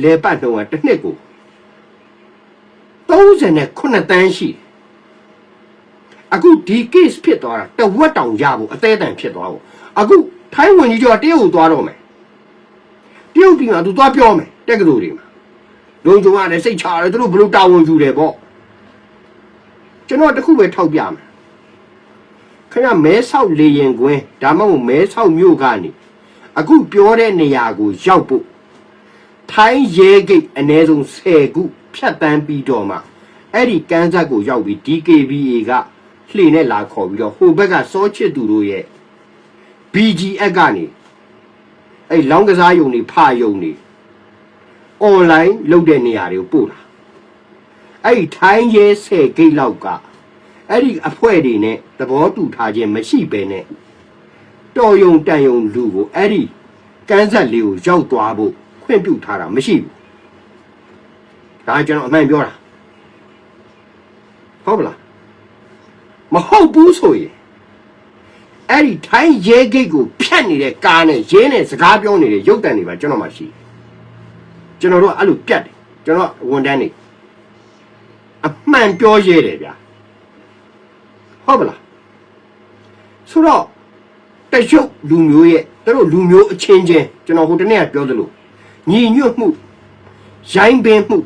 လေပတ်တော့တစ်နှစ်ကို39တန်းရှိအခုဒီ case ဖြစ်သွားတာတဝက်တောင်ရဖို့အသေးအတန်ဖြစ်သွားဖို့အခုထိုင်းဝင်ကြီးကျော်တရုတ်ကိုသွားတော့မယ်တရုတ်ပြည်မှာသူသွားပြောမယ်တက်ကလေးတွေမှာလုံခြုံရတယ်စိတ်ချရတယ်သူတို့ဘလို့တာဝန်ယူတယ်ပေါ့ကျွန်တော်တခုပဲထောက်ပြမယ်ခင်ဗျမဲဆောက်လေရင်ကွင်းဒါမှမဟုတ်မဲဆောက်မြို့ကနေအခုပြောတဲ့နေရာကိုရောက်ဖို့ထိုင်းရဲဂိတ်အနည်းဆုံး10ခုဖြတ်တန်းပြီးတော့မှအဲ့ဒီကန်းဆက်ကိုရောက်ပြီး DKBA ကလှေနဲ့လာခေါ်ပြီးတော့ဟိုဘက်ကစောချစ်သူတို့ရဲ့ BGF ကနေအဲ့လောင်းကစားယုံတွေဖာယုံတွေ online လုပ်တဲ့နေရာတွေကိုပို့တာအဲ့ထိုင်းရဲ10ဂိတ်လောက်က အဲ့ဒီအဖွဲ့တွေနဲ့သဘောတူထားခြင်းမရှိပဲနဲ့တော်ယုံတန်ယုံလူကိုအဲ့ဒီကန်းဆက်လေးကိုရောက်သွားဖို့ခွင့်ပြုထားတာမရှိဘူးဒါကျွန်တော်အမှန်ပြောတာဟုတ်ပလားမဟုတ်ဘူးဆိုရင်အဲ့ဒီထိုင်းရဲဂိတ်ကိုဖြတ်နေတဲ့ကားနဲ့ရဲနဲ့စကားပြောနေတဲ့ရုပ်တံတွေပါကျွန်တော်မှရှိကျွန်တော်တို့အဲ့လိုပြတ်တယ်ကျွန်တော်ဝန်တန်းနေအမှန်ပြောရဲတယ်ဗျာဟုတ်ပလားဆိုတော့တရုတ်လူမျိုးရဲ့တို့လူမျိုးအချင်းချင်းကျွန်တော်ဟိုတနေ့ကပြောသလိုညီညွတ်မှုရိုင်းပင်မှု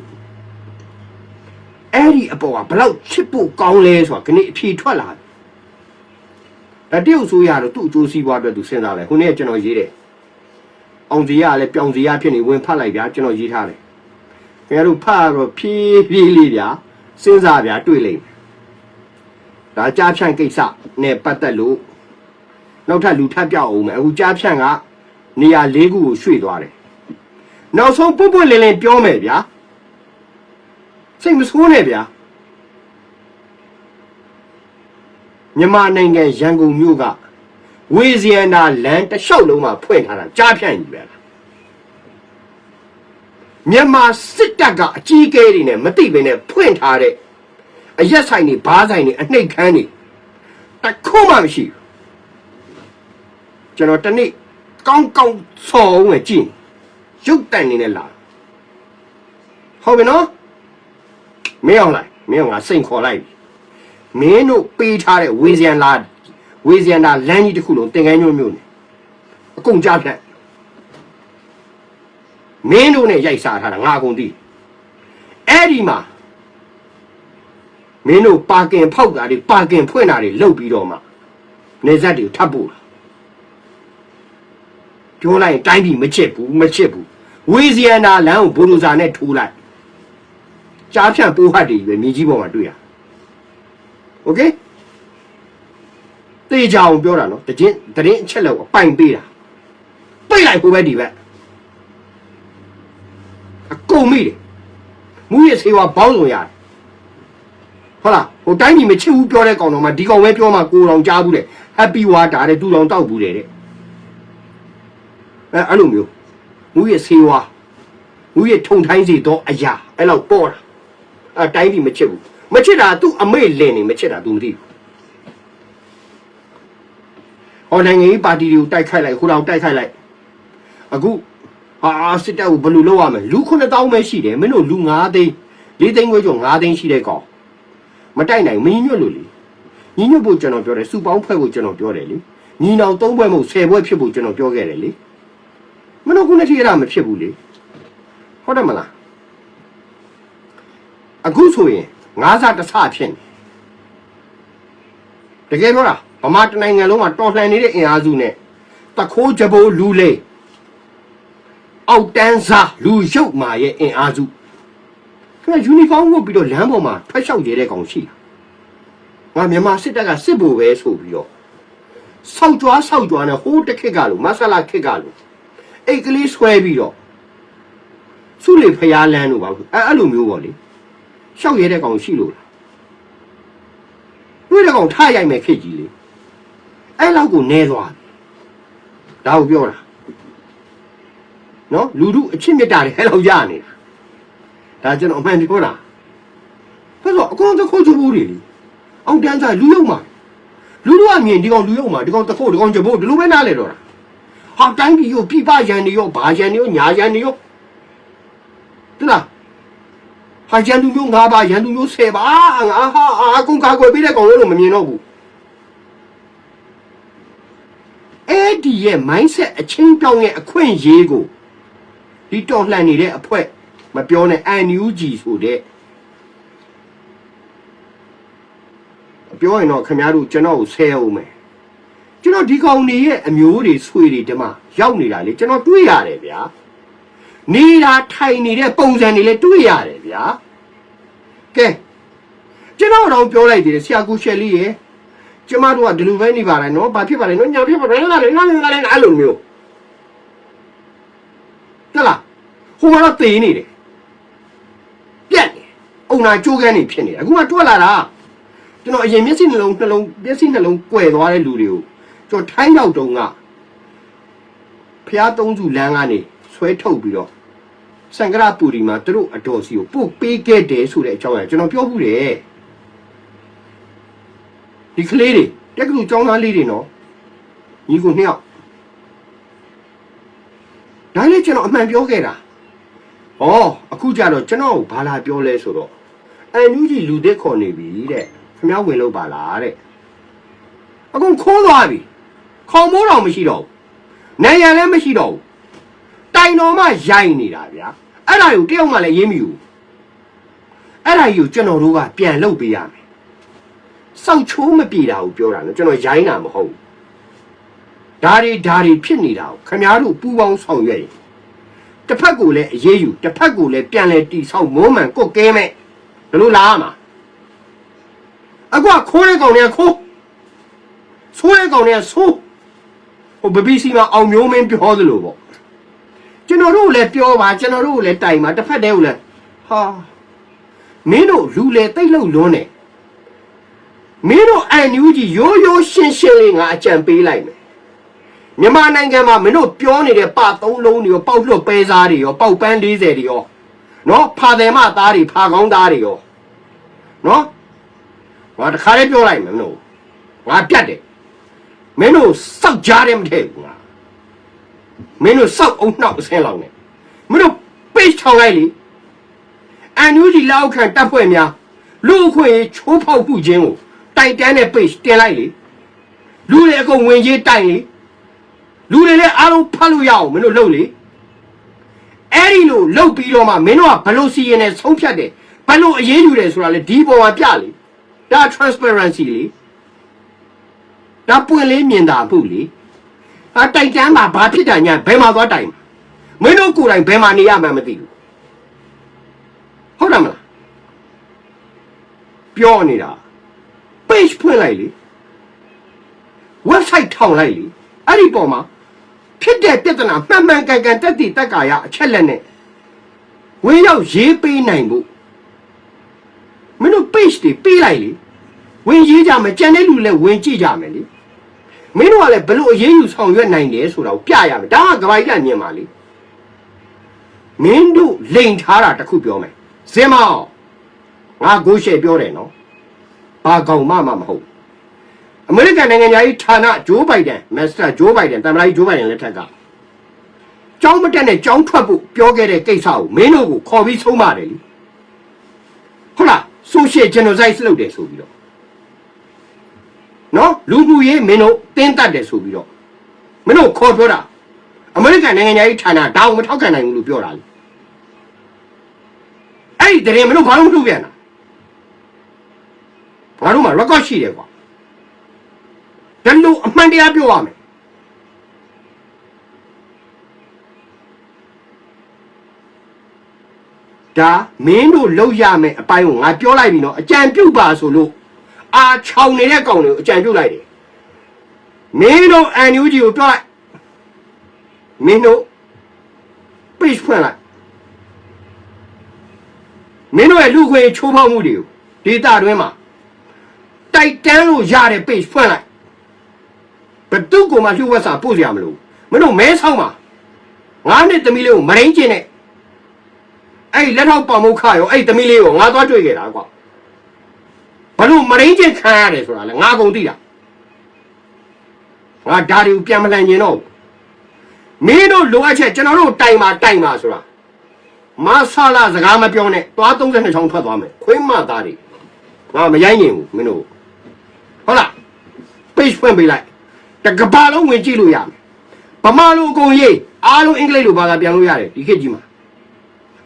အဲ့ဒီအပေါ်ကဘလောက်ချစ်ဖို့ကောင်းလဲဆိုတာခဏအဖြေထွက်လာတယ်တရုတ်ဆိုရတော့သူ့အကျိုးစီးပွားအတွက်သူစဉ်းစားတယ်ခုနေ့ကျွန်တော်ရေးတယ်အောင်စီရလည်းပြောင်စီရဖြစ်နေဝင်ဖတ်လိုက်ဗျာကျွန်တော်ရေးထားတယ်ခင်ဗျားတို့ဖတ်တော့ဖြည်းဖြည်းလေးဗျာစဉ်းစားဗျာတွေ့လိမ့်မယ်ဒါကြားဖြန့်ကိစ္စနဲ့ပတ်သက်လို့နောက်ထပ်လူထပ်ပြောက်အောင်မယ်အခုကြားဖြန့်ကနေရာ၄ခုကိုရွှေ့သွားတယ်နောက်ဆုံးပွန့်ပွန့်လင်းလင်းပြောမယ်ဗျာစိတ်မဆိုးနဲ့ဗျာမြန်မာနိုင်ငံရန်ကုန်မြို့ကဝေဇီယန္တာလမ်းတစ်လျှောက်လုံးမှာဖွင့်ထားတာကြားဖြန့်ကြီးပဲလားမြန်မာစစ်တပ်ကအကြီးအကဲတွေနဲ့မသိဘဲနဲ့ဖွင့်ထားတဲ့အရက်ဆိုင်တွေဘားဆိုင်တွေအနှိတ်ခမ်းတွေတခုမှမရှိဘူးကျွန်တော်တနေ့ကောင်းကောင်းဆော်အောင်ကြည့်ရုပ်တန်နေနဲ့လာဟုတ်ပြီနော်မင်းအောင်လိုက်မင်းအောင်ငါစိန်ခေါ်လိုက်မင်းတို့ပေးထားတဲ့ဝေဇယန္တာလမ်းကြီးတစ်ခုလုံးတင်ကန်းညွန့်မြို့နေအကုန်ကြားဖြတ်မင်းတို့နဲ့ရိုက်စားထားတာငါအကုန်သိအဲ့ဒီမှာမင်းတို့ပါကင်ဖောက်တာတွေပါကင်ဖွင့်တာတွေလုပ်ပြီးတော့မှနေဆက်တွေထပ်ပို့ပြောလိုက်တိုင်းပြည်မချစ်ဘူးဝေဇယန္တာလမ်းကိုဘိုဒူဇာနဲ့ထိုးလိုက်ကြားဖြန့်ပိုးဟတ်တွေပဲမြေကြီးပေါ်မှာတွေ့ရโอเคတေချာအောင်ပြောတာနော်တရင်အချက်လောက်အပိုင်ပေးတာပိတ်လိုက်ဟိုဘက်ဒီဘက်အကုန်မိတယ်မူရဲ့ဆေးဝါးဘောင်းစုံရတယ်ဟုတ်လားဟိုတိုင်းပြည်မချစ်ဘူးပြောတဲ့ကောင်တော်မှာဒီကောင်ပဲပြောမှကိုယ်တော်ကြားဘူးတဲ့ happy water တဲ့သူတော်တောက်ဘူးတဲ့အဲ့လိုမျိုးမူရဲ့ဆေးဝါးမူရဲ့ထုံထိုင်းစီတော့အရာအဲ့လောက်ပေါ်တာအဲ့တိုင်းပြည်မချစ်ဘူးမချစ်တာသူ့အမေ့လင်နေမချစ်တာသူမသိဘူးဟောနိုင်ငံရေးပါတီတွေကိုတိုက်ခိုက်လိုက်ဟိုတောင်တိုက်ခိုက်လိုက်အခုဟာစစ်တပ်ကိုဘယ်လိုလုပ်ရမလဲလူ9000ပဲရှိတယ်မင်းတို့လူ9သိန်း4သိန်းခွဲကျော်9သိန်းရှိတဲ့ကောင်မတိုက်နိုင်မင်းညွတ်လို့လေညီညွတ်ဖို့ကျွန်တော်ပြောတယ်စုပေါင်းဖွဲ့ဖို့ကျွန်တော်ပြောတယ်လေညီနောင်3ဘွဲ့မဟုတ်10ဘွဲ့ဖြစ်ဖို့ကျွန်တော်ပြောခဲ့တယ်လေမင်းတို့ခုနှစ်ထိရတာမဖြစ်ဘူးလေဟုတ်တယ်မလားအခုဆိုရင်ငါးစားတစ်ဆဖြစ်နေတကယ်ပြောတာဗမာတနိုင်ငံလုံးမှာတော်လှန်နေတဲ့အင်အားစုနဲ့တခိုးကြဘိုးလူလေးအောက်တန်းစားလူရုပ်မာရဲ့အင်အားစုခင်ဗျယူနီဖောင်းဝတ်ပြီးတော့လမ်းပေါ်မှာထွက်လျှောက်ရတဲ့ကောင်ရှိတာငါမြန်မာစစ်တပ်ကစစ်ဘိုလ်ပဲဆိုပြီးတော့စောက်ကြွားနဲ့ဟိုးတစ်ခက်ကလို့မဆလာခက်ကလို့အိတ်ကလေးဆွဲပြီးတော့စုလေဖျားလန်းလို့ပါအဲ့လိုမျိုးပေါ့လေရှောက်ရဲတဲ့ကောင်ရှိလို့လားတွေ့တဲ့ကောင်ထားရိုက်မယ်ခက်ကြီးလေအဲ့လောက်ကိုနဲသွားဒါကိုပြောတာနော်လူတို့အချစ်မြတ်တာတွေအဲ့လောက်ရနေတာဒါကျွန်တော်အမှန်ပြောတာဆိုတော့အကောင်တခိုးချဘူးတွေလေအောင်တန်းစားလူရုံမှာလူတို့ကမြင်ဒီကောင်လူရုံမှာဒီကောင်တခိုးဒီကောင်ချဘူးဒီလိုပဲနားလဲတော့တာဟာတိုင်းပြည်ရောပြပရန်တွေရောဘာရန်တွေရောညာရန်တွေရောတူလားဟာရန်သူမျိုး9ပါးရန်သူမျိုး10ပါးငါဟာအကုန်ကာကွယ်ပေးတဲ့ကောင်လို့မမြင်တော့ဘူးအဲ့ဒီရဲ့ mindset အချင်းပြောင်းရဲ့အခွင့်အရေးကိုဒီတော်လှန်နေတဲ့အဖွဲမပြောနဲ့ NUG ဆိုတဲ့ပြောရင်တော့ခင်ဗျားတို့ကျွန်တော်ကိုဆဲအောင်မယ်ကျွန်တော်ဒီကောင်နေရဲ့အမျိုးတွေဆွေတွေဒီမှာရောက်နေတာလေကျွန်တော်တွေးရတယ်ဗျာနေတာထိုင်နေတဲ့ပုံစံတွေလည်းတွေးရတယ်ဗျာကဲကျွန်တော်တော့ပြောလိုက်တယ်ဆရာကူရှယ်လေးရေကျမတို့ကဒီလိုပဲနေပါလားနော်ဘာဖြစ်ပါလဲနော်ညာဖြစ်ပါလဲလားအဲ့လိုမျိုးတလားဟိုမှာတော့သေနေတယ်ပြက်နေအုံနာကြိုးကန်းနေဖြစ်နေအခုမှတွက်လာတာ ကျွန်တော်အရင်မျက်စိနှလုံးကွယ်သွားတဲ့လူတွေကိုကျွန်တော်ထိုင်းရောက်တုန်းကဖျားသုံးစုလမ်းကနေဆွဲထုတ်ပြီးတော့စံကရပူရီမှာသူတို့အတော်စီကိုပို့ပေးခဲ့တယ်ဆိုတဲ့အကြောင်းအရာကျွန်တော်ပြောဘူးတယ်ဒီကလေးတွေတက်ကလူចောင်းသားလေးတွေနော်ညီကိုနှစ်ယောက်ဒါလည်းကျွန်တော်အမှန်ပြောခဲ့တာဩအခုကြတော့ကျွန်တော်ဘာလာပြောလဲဆိုတော့အန်ယူဂျီလူသစ်ခေါ်နေပြီတဲ့ခင်ဗျားဝင်လို့ပါလားတဲ့အကုန်ခိုးသွားပြီခေါင်မိုးတော်မရှိတော့ဘူးနိုင်ရန်လည်းမရှိတော့ဘူးတိုင်တော်မှရိုက်နေတာဗျာအဲ့ဒါကိုတယောက်မှလည်းရေးမိဘူးအဲ့ဒါကြီးကိုကျွန်တော်တို့ကပြန်လုပ်ပေးရမယ်စောက်ချိုးမပြေတာကိုပြောတာနော်ကျွန်တော်ရိုင်းတာမဟုတ်ဘူးဒါတွေဖြစ်နေတာကိုခင်ဗျားတို့ပူပေါင်းဆောင်ရွက်ရင်တစ်ဖက်ကိုလည်းအေးအေးယူတစ်ဖက်ကိုလည်းပြန်လဲတီဆောက်မိုးမှန်ကုတ်ကဲမဲ့ဘယ်လိုလာမှာအခုခိုးတဲ့ကောင်တွေကခိုးဆိုးတဲ့ကောင်တွေကဆိုးဟိုဘဘီစီမှာအောင်မျိုးမင်းပြောသလိုပေါ့ကျွန်တော်တို့လည်းပြောပါကျွန်တော်တို့လည်းတိုင်ပါတစ်ဖက်တည်းကိုလည်းဟာမင်းတို့လူလေတိတ်လှုပ်လွန်းနေမင်းတို့အန်ယူကြီးရိုးရိုးရှင်းရှင်းလေးငါအကြံပေးလိုက်မယ်မြန်မာနိုင်ငံမှာမင်းတို့ပြောနေတဲ့ပ3လုံးတွေရောပေါက်လွတ်ပဲစားတွေရောပေါက်ပန်း40တွေရောနော်ဖာတယ်မသားတွေဖာကောင်းသားတွေရောနော်ငါတခါလေးပြောလိုက်မယ်မင်းတို့ငါပြတ်တယ်မင်းတို့စောက်ကြားတယ်မထည့်ဘူးငါမင်းတို့စောက်အောင်နှောက်အဆင်းလောက်နေမင်းတို့ပိတ်ချောင်လိုက်လေအန်ယူဂျီလောက်ခံတပ်ဖွဲ့များလူအခွင့်ချိုးဖောက်မှုခြင်းကိုတိုက်တန်းတဲ့ပိတ်တင်လိုက်လေလူတွေအကုန်ဝင်ကြီးတိုင်လေလူတွေလည်းအားလုံးဖတ်လို့ရအောင်မင်းတို့လုပ်လေအဲ့ဒီလိုလုပ်ပြီးတော့မှမင်းတို့ကဘလို့စီရင်နဲ့ဆုံးဖြတ်တယ်ဘလို့အရေးယူတယ်ဆိုတာလေဒီပေါ်မှာပြလေဒါ transparency လေဒါပွင့်လေးမြင်တာဖို့လေတိုက်တန်းမှာဘာဖြစ်တာညာဘယ်မှာသွားတိုင်မင်းတို့ကိုယ်တိုင်ဘယ်မှာနေရမှန်းမသိဘူးဟုတ်တယ်မလားပြောနေတာ page ဖွင့်လိုက်လေ website ထောင်လိုက်လေအဲ့ဒီပေါ်မှာဖြစ်တဲ့ပြဿနာမှန်ကန်တက်တည်တက်ကာရအချက်လက်နဲ့ဝင်းရောက်ရေးပေးနိုင်ဖို့မင်းတို့ page တွေပေးလိုက်လေဝင်ရေးကြမယ်ကြံတဲ့လူလည်းဝင်ကြည့်ကြမယ်လေမင်းတို့ကလည်းဘလို့အရေးယူဆောင်ရွက်နိုင်တယ်ဆိုတာကိုပြရမယ်ဒါကကဘာကြီးကမြင်ပါလေမင်းတို့လိန်ထားတာတခုပြောမယ်ဇင်မောင်ငါကိုရှေ့ပြောတယ်နော်ဘာကောင်မှမဟုတ်အမေရိကန်နိုင်ငံကြီးဌာနဂျိုးဘိုင်ဒန်မစ္စတာဂျိုးဘိုင်ဒန်တမန်တော်ဂျိုးဘိုင်ဒန်လက်ထက်ကကျောင်းမတက်နဲ့ကျောင်းထွက်ဖို့ပြောခဲ့တဲ့ကိစ္စကိုမင်းတို့ကိုခေါ်ပြီးဆုံးပါတယ်လေဟုတ်လား social genocide လုပ်တယ်ဆိုပြီးတော့နော်လူမှုရေးမင်းတို့တင်းတက်တယ်ဆိုပြီးတော့မင်းတို့ခေါ်ပြောတာအမေရိကန်နိုင်ငံကြီးဌာနဒါအောင်မထောက်ခံနိုင်ဘူးလို့ပြောတာလေအဲ့ဒီတရင်မင်းတို့ဘာလို့မလုပ်ပြန်တာဘာလို့မှ record ရှိတယ်ကွာဒါလို့အမှန်တရားပြောရမယ်ဒါမင်းတို့လောက်ရမယ်အပိုင်းကိုငါပြောလိုက်ပြီနော်အကြံပြုတ်ပါဆိုလို့အာချောင်နေတဲ့ကောင်တွေကိုအကြံပြုတ်လိုက်တယ်မင်းတို့အန်ယူဂျီကိုပြောလိုက်မင်းတို့ page ဖွင့်လိုက်မင်းတို့ရဲ့လူခွေချိုးဖောက်မှုတွေကိုဒေတာတွင်းမှာတိုက်တန်းလို့ရတဲ့ page ဖွင့်လိုက်ဘယ်သူ့ကိုမှလှုပ်ဝက်စာပို့စရာမလိုမင်းတို့မဲဆောက်မှာငါနဲ့သမီးလေးကိုမရင်းကျင်နဲ့အဲ့လက်ထောက်ပေါမုတ်ခရောအဲ့သမီးလေးကိုငါသွားတွေ့ခဲ့တာကွာဘလို့မရင်းကျင်ခံရတယ်ဆိုတာလေငါကုန်သိတာငါဒါတွေကိုပြန်မလှန်ကျင်တော့မင်းတို့လိုအပ်ချက်ကျွန်တော်တို့တိုင်ပါဆိုတာမဆာလာစကားမပြောနဲ့သွား32ချောင်းထွက်သွားမယ်ခွင်းမသားတွေငါမရိုင်းကျင်ဘူးမင်းတို့ဟုတ်လား page ဖွင့်ပေးလိုက်တကဘာလုံးဝင်ကြည့်လို့ရမယ်ဗမာလိုအကုန်ရေးအားလုံးအင်္ဂလိပ်လိုဘာသာပြန်လို့ရတယ်ဒီခေတ်ကြီးမှာ